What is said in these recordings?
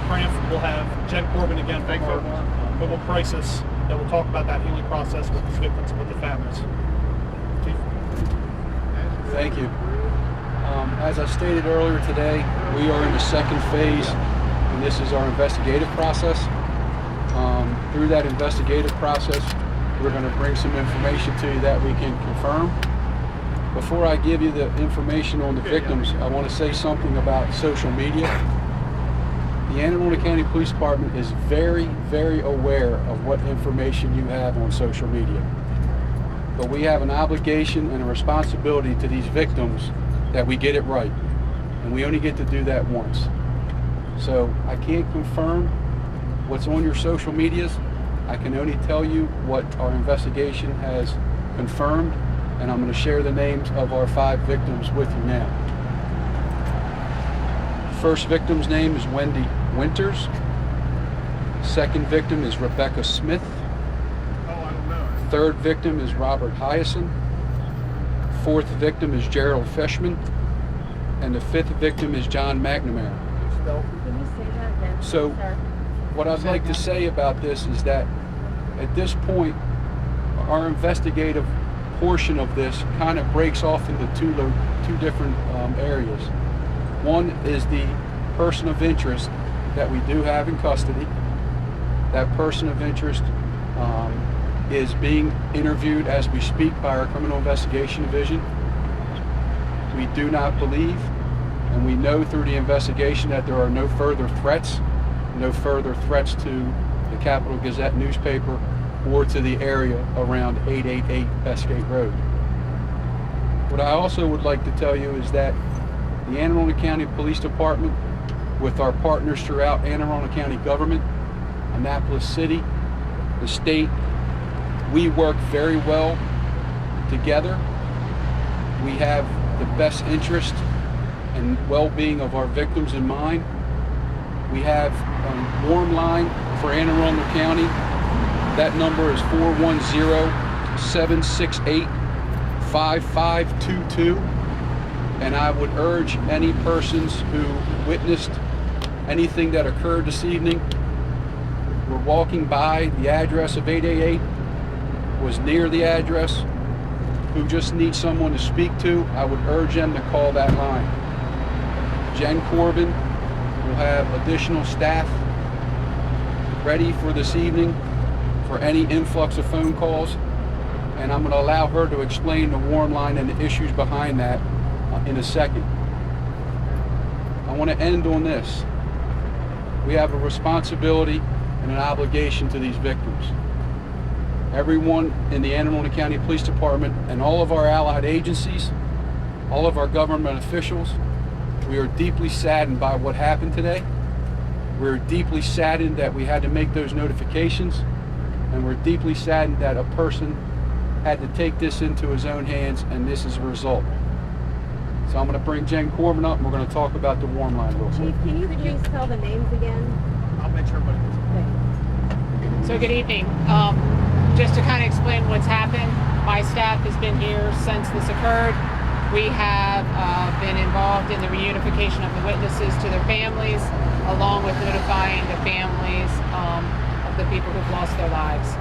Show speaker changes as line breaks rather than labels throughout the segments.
Cranf, we'll have Jen Corbin again from our mobile crisis that will talk about that healing process with the victims and with the families. Chief.
Thank you. As I stated earlier today, we are in the second phase, and this is our investigative process. Through that investigative process, we're going to bring some information to you that we can confirm. Before I give you the information on the victims, I want to say something about social media. The Anne Arundel County Police Department is very, very aware of what information you have on social media. But we have an obligation and a responsibility to these victims that we get it right. And we only get to do that once. So I can't confirm what's on your social medias. I can only tell you what our investigation has confirmed, and I'm going to share the names of our 5 victims with you now. First victim's name is Wendy Winters. Second victim is Rebecca Smith. Third victim is Robert Hyacin. Fourth victim is Gerald Feshman. And the 5th victim is John McNamara.
Can you say that again?
So what I'd like to say about this is that at this point, our investigative portion of this kind of breaks off into two different areas. One is the person of interest that we do have in custody. That person of interest is being interviewed as we speak by our Criminal Investigation Division. We do not believe, and we know through the investigation, that there are no further threats to the Capital Gazette newspaper or to the area around 888 Bestgate Road. What I also would like to tell you is that the Anne Arundel County Police Department, with our partners throughout Anne Arundel County government, Annapolis City, the state, we work very well together. We have the best interest and well-being of our victims in mind. We have a warm line for Anne Arundel County. That number is 410-768-5522. And I would urge any persons who witnessed anything that occurred this evening, were walking by the address of 888, was near the address, who just need someone to speak to, I would urge them to call that line. Jen Corbin will have additional staff ready for this evening for any influx of phone calls, and I'm going to allow her to explain the warm line and the issues behind that in a second. I want to end on this. We have a responsibility and an obligation to these victims. Everyone in the Anne Arundel County Police Department and all of our allied agencies, all of our government officials, we are deeply saddened by what happened today. We're deeply saddened that we had to make those notifications, and we're deeply saddened that a person had to take this into his own hands, and this is a result. So I'm going to bring Jen Corbin up, and we're going to talk about the warm line real quick.
Chief, can you please tell the names again?
I'll make sure everybody gets it.
So good evening. Just to kind of explain what's happened, my staff has been here since this occurred. We have been involved in the reunification of the witnesses to their families, along with notifying the families of the people who've lost their lives.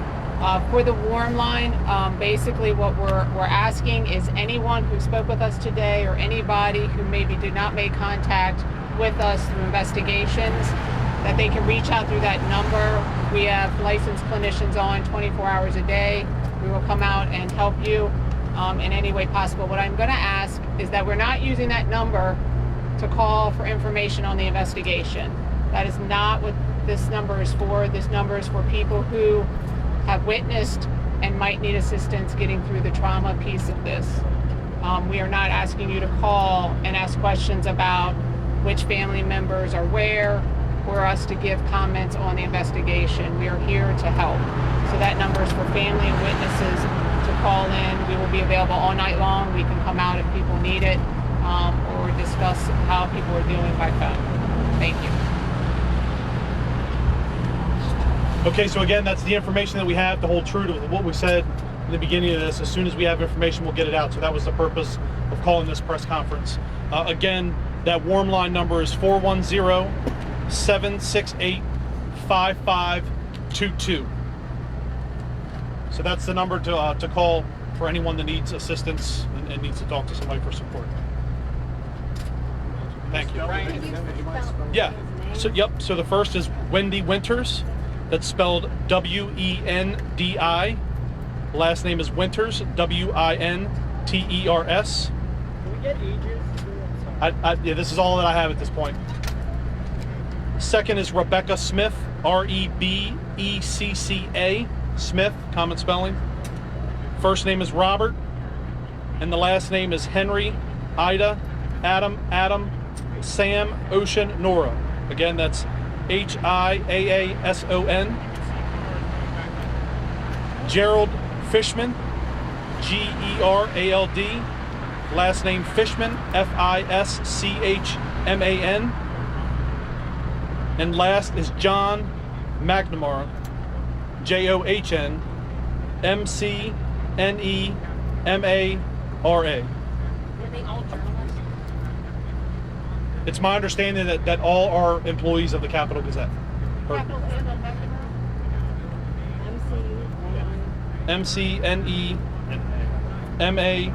For the warm line, basically what we're asking is anyone who spoke with us today, or anybody who maybe did not make contact with us through investigations, that they can reach out through that number. We have licensed clinicians on 24 hours a day. We will come out and help you in any way possible. What I'm going to ask is that we're not using that number to call for information on the investigation. That is not what this number is for. This number is for people who have witnessed and might need assistance getting through the trauma piece of this. We are not asking you to call and ask questions about which family members are where, or us to give comments on the investigation. We are here to help. So that number is for family and witnesses to call in. We will be available all night long. We can come out if people need it, or discuss how people are doing by phone. Thank you.
Okay, so again, that's the information that we have to hold true to what we said in the beginning of this. As soon as we have information, we'll get it out. So that was the purpose of calling this press conference. Again, that warm line number is 410 768-5522. So that's the number to call for anyone that needs assistance and needs to talk to somebody for support. Thank you.
Can you spell
Yeah.
his
So
name?
yep. So the first is Wendy Winters. That's spelled Wendi. Last name is Winters. Winters.
Can we get ages?
Yeah, this is all that I have at this point. Second is Rebecca Smith. Rebecca Smith. Common spelling. First name is Robert, and the last name is Henry, Ida, Adam, Sam, Ocean, Nora. Again, that's Hiaason. Gerald Fishman, Gerald. Last name Fishman, Fischman. And last is John McNamara, John McNemara.
Are they all journalists?
It's my understanding that all are employees of the Capital Gazette. Or
Capital Gazette on McNamara?
McNemara.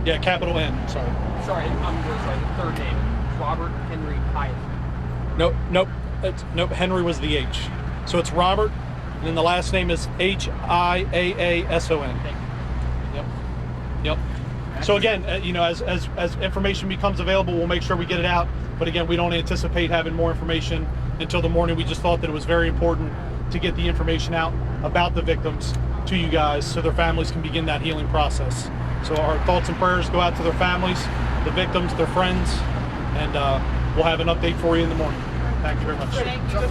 Yeah, capital N. Sorry.
Sorry, I'm really sorry. The third name, Robert Henry Hyatt.
Nope. Nope. Henry was the H. So it's Robert, and then the last name is Hiaason.
Thank you.
Yep. So again, as information becomes available, we'll make sure we get it out. But again, we don't anticipate having more information until the morning. We just thought that it was very important to get the information out about the victims to you guys so their families can begin that healing process. So our thoughts and prayers go out to their families, the victims, their friends, and we'll have an update for you in the morning. Thank you very much.
Thank you.